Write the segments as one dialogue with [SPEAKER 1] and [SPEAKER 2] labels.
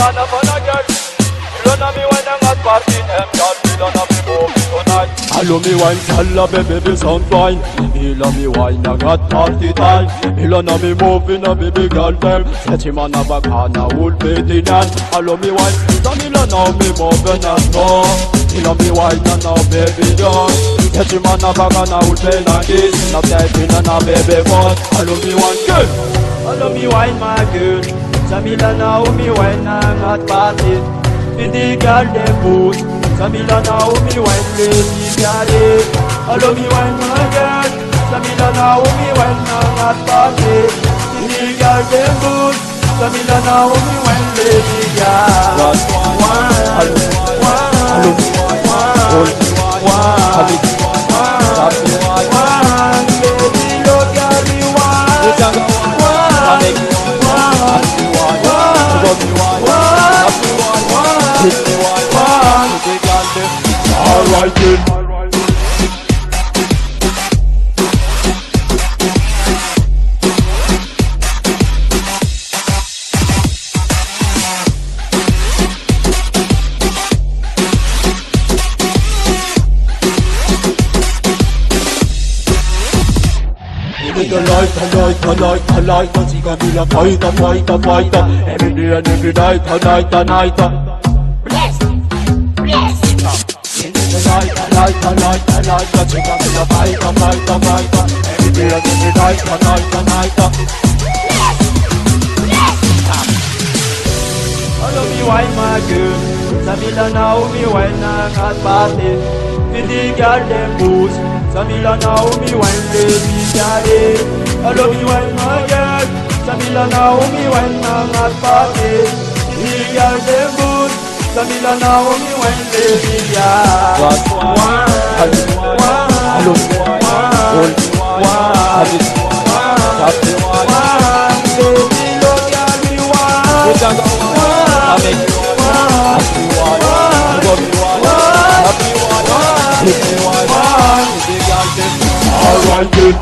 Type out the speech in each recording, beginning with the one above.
[SPEAKER 1] on up on a girl. Run on me wine and hot party. Them girl feel on up me movie tonight. Hello me wine, tell baby sound fine. Feel on me wine and hot party time. Feel on me moving a baby girl them. Set him on a back and a whole pretty night. Hello me wine, tell me now me moving and more. Feel on me wine and now baby girl. Set him on a back and a whole play like this. Now typing on a baby boy. Hello me wine girl. Hello me wine my girl. Samila now me wine and hot party. In the girl them boots. Samila now me wine lady daddy. Hello me wine my girl. Samila now me wine and hot party. In the girl them boots. Samila now me wine lady girl. One, hello, baby look at me alright then. I like, cause he got me a fighter. Every day and every night. Bless. I like, cause he got me a fighter. Every day and every night. Hello me wine my girl. Samila now me wine and hot party. With the girl them boots. Samila now me wine baby daddy. Hello me wine my girl. Samila now me wine and hot party. The girl them boots. Samila now me wine baby daddy. Baby look at me alright good.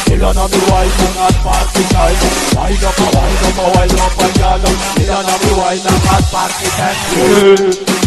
[SPEAKER 1] Fill on me wine and hot party time. Wine up, y'all. Fill on me wine and hot party time.